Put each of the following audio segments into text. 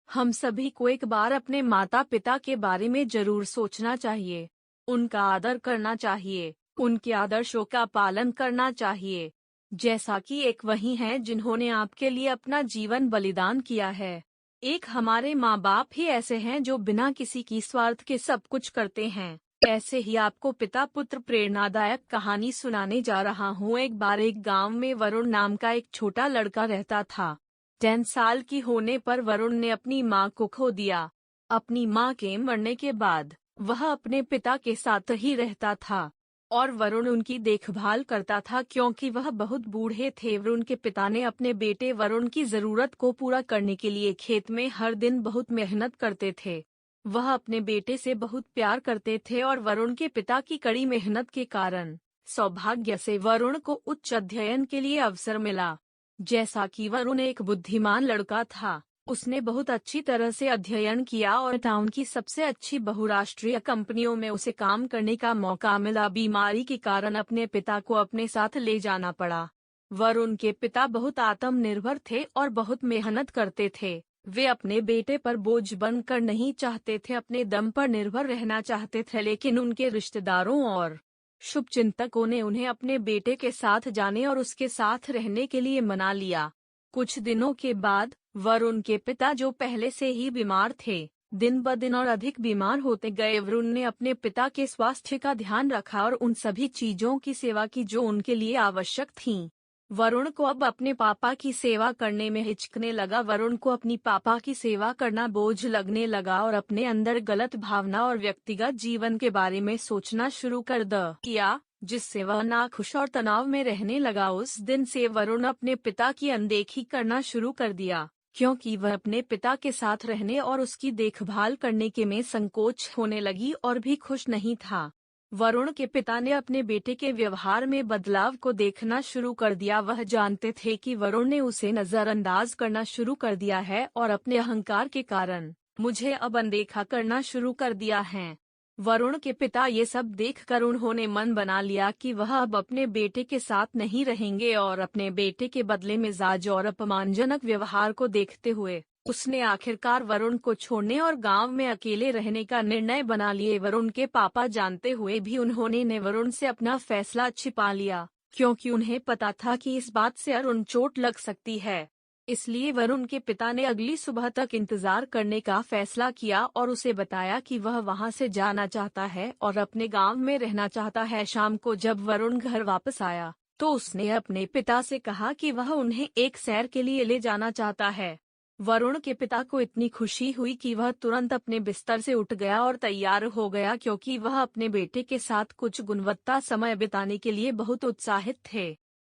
हम सभी को एक बार अपने माता पिता के बारे में जरूर सोचना चाहिए। उनका आदर करना चाहिए, उनके आदर्शों का पालन करना चाहिए। जैसा कि एक वही हैं जिन्होंने आपके लिए अपना जीवन बलिदान किया है। एक हमारे माँ बाप ही ऐसे हैं जो बिना किसी की स्वार्थ के सब कुछ करते हैं। ऐसे ही आपको पिता पुत्र प्रेरणादायक कहानी सुनाने जा रहा हूँ। एक बार एक गांव में वरुण नाम का एक छोटा लड़का रहता था। 10 साल की होने पर वरुण ने अपनी मां को खो दिया। अपनी मां के मरने के बाद वह अपने पिता के साथ ही रहता था और वरुण उनकी देखभाल करता था क्योंकि वह बहुत बूढ़े थे। वरुण के पिता ने अपने बेटे वरुण की जरूरत को पूरा करने के लिए खेत में हर दिन बहुत मेहनत करते थे। वह अपने बेटे से बहुत प्यार करते थे और वरुण के पिता की कड़ी मेहनत के कारण सौभाग्य से वरुण को उच्च अध्ययन के लिए अवसर मिला। जैसा कि वरुण एक बुद्धिमान लड़का था, उसने बहुत अच्छी तरह से अध्ययन किया और टाउन की सबसे अच्छी बहुराष्ट्रीय कंपनियों में उसे काम करने का मौका मिला। बीमारी के कारण अपने पिता को अपने साथ ले जाना पड़ा। वरुण के पिता बहुत आत्मनिर्भर थे और बहुत मेहनत करते थे। वे अपने बेटे पर बोझ बनकर नहीं चाहते थे, अपने दम पर निर्भर रहना चाहते थे। लेकिन उनके रिश्तेदारों और शुभचिंतकों ने उन्हें अपने बेटे के साथ जाने और उसके साथ रहने के लिए मना लिया। कुछ दिनों के बाद वरुण के पिता, जो पहले से ही बीमार थे, दिन ब दिन और अधिक बीमार होते गए। वरुण ने अपने पिता के स्वास्थ्य का ध्यान रखा और उन सभी चीजों की सेवा की जो उनके लिए आवश्यक थीं। वरुण को अब अपने पापा की सेवा करने में हिचकने लगा। वरुण को अपनी पापा की सेवा करना बोझ लगने लगा और अपने अंदर गलत भावना और व्यक्तिगत जीवन के बारे में सोचना शुरू कर दिया, जिससे वह नाखुश और तनाव में रहने लगा। उस दिन से वरुण अपने पिता की अनदेखी करना शुरू कर दिया क्योंकि वह अपने पिता के साथ रहने और उसकी देखभाल करने के में संकोच होने लगी और भी खुश नहीं था। वरुण के पिता ने अपने बेटे के व्यवहार में बदलाव को देखना शुरू कर दिया। वह जानते थे कि वरुण ने उसे नजरअंदाज करना शुरू कर दिया है और अपने अहंकार के कारण मुझे अब अनदेखा करना शुरू कर दिया है। वरुण के पिता ये सब देखकर उन्होंने मन बना लिया कि वह अब अपने बेटे के साथ नहीं रहेंगे और अपने बेटे के बदले मिजाज और अपमानजनक व्यवहार को देखते हुए उसने आखिरकार वरुण को छोड़ने और गांव में अकेले रहने का निर्णय बना लिए। वरुण के पापा जानते हुए भी उन्होंने वरुण से अपना फैसला छिपा लिया क्योंकि उन्हें पता था कि इस बात से वरुण चोट लग सकती है। इसलिए वरुण के पिता ने अगली सुबह तक इंतजार करने का फैसला किया और उसे बताया कि वह वहां से जाना चाहता है और अपने गांव में रहना चाहता है। शाम को जब वरुण घर वापस आया तो उसने अपने पिता से कहा कि वह उन्हें एक सैर के लिए ले जाना चाहता है। वरुण के पिता को इतनी खुशी हुई कि वह तुरंत अपने बिस्तर से उठ गया और तैयार हो गया क्योंकि वह अपने बेटे के साथ कुछ गुणवत्ता समय बिताने के लिए बहुत उत्साहित थे।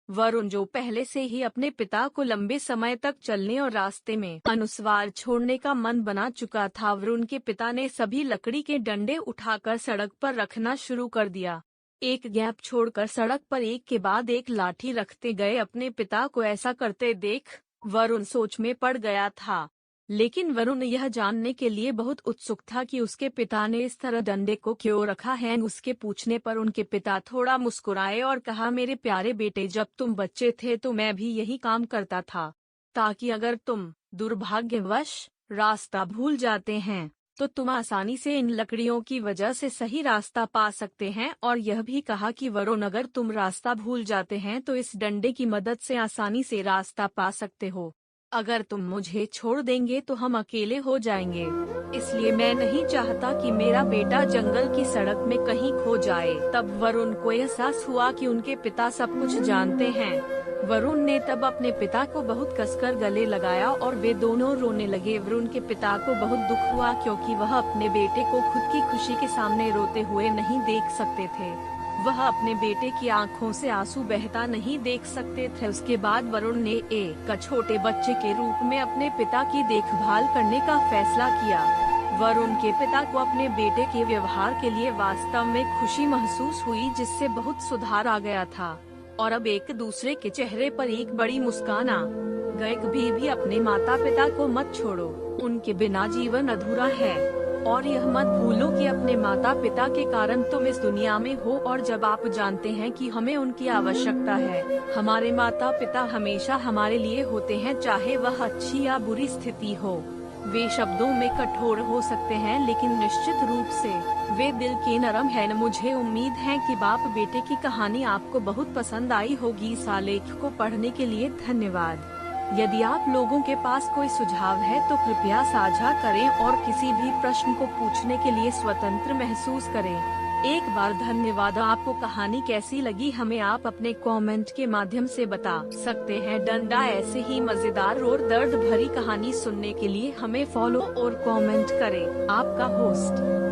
वरुण, जो पहले से ही अपने पिता को लंबे समय तक चलने और रास्ते में अनुस्वार छोड़ने का मन बना चुका था, वरुण के पिता ने सभी लकड़ी के डंडे उठाकर सड़क पर रखना शुरू कर दिया। एक गैप छोड़कर सड़क पर एक के बाद एक लाठी रखते गए। अपने पिता को ऐसा करते देख वरुण सोच में पड़ गया था, लेकिन वरुण यह जानने के लिए बहुत उत्सुक था कि उसके पिता ने इस तरह डंडे को क्यों रखा है। उसके पूछने पर उनके पिता थोड़ा मुस्कुराए और कहा, मेरे प्यारे बेटे, जब तुम बच्चे थे तो मैं भी यही काम करता था, ताकि अगर तुम दुर्भाग्यवश रास्ता भूल जाते हैं तो तुम आसानी से इन लकड़ियों की वजह से सही रास्ता पा सकते हैं। और यह भी कहा कि वरुण, अगर तुम रास्ता भूल जाते हैं तो इस डंडे की मदद से आसानी से रास्ता पा सकते हो। अगर तुम मुझे छोड़ देंगे तो हम अकेले हो जाएंगे, इसलिए मैं नहीं चाहता कि मेरा बेटा जंगल की सड़क में कहीं खो जाए। तब वरुण को एहसास हुआ कि उनके पिता सब कुछ जानते हैं। वरुण ने तब अपने पिता को बहुत कसकर गले लगाया और वे दोनों रोने लगे। वरुण के पिता को बहुत दुख हुआ क्योंकि वह अपने बेटे को खुद की खुशी के सामने रोते हुए नहीं देख सकते थे। वह अपने बेटे की आंखों से आंसू बहता नहीं देख सकते थे। उसके बाद वरुण ने एक छोटे बच्चे के रूप में अपने पिता की देखभाल करने का फैसला किया। वरुण के पिता को अपने बेटे के व्यवहार के लिए वास्तव में खुशी महसूस हुई, जिससे बहुत सुधार आ गया था और अब एक दूसरे के चेहरे पर एक बड़ी मुस्कान आ गई। कभी भी अपने माता पिता को मत छोड़ो, उनके बिना जीवन अधूरा है। और यह मत भूलो कि अपने माता पिता के कारण तुम इस दुनिया में हो, और जब आप जानते हैं कि हमें उनकी आवश्यकता है, हमारे माता पिता हमेशा हमारे लिए होते हैं, चाहे वह अच्छी या बुरी स्थिति हो। वे शब्दों में कठोर हो सकते हैं लेकिन निश्चित रूप से वे दिल के नरम हैं। मुझे उम्मीद है कि बाप बेटे की कहानी आपको बहुत पसंद आई होगी। इस आलेख को पढ़ने के लिए धन्यवाद। यदि आप लोगों के पास कोई सुझाव है तो कृपया साझा करें और किसी भी प्रश्न को पूछने के लिए स्वतंत्र महसूस करें। एक बार धन्यवाद। आपको कहानी कैसी लगी हमें आप अपने कमेंट के माध्यम से बता सकते हैं। डंडा ऐसे ही मजेदार और दर्द भरी कहानी सुनने के लिए हमें फॉलो और कमेंट करें। आपका होस्ट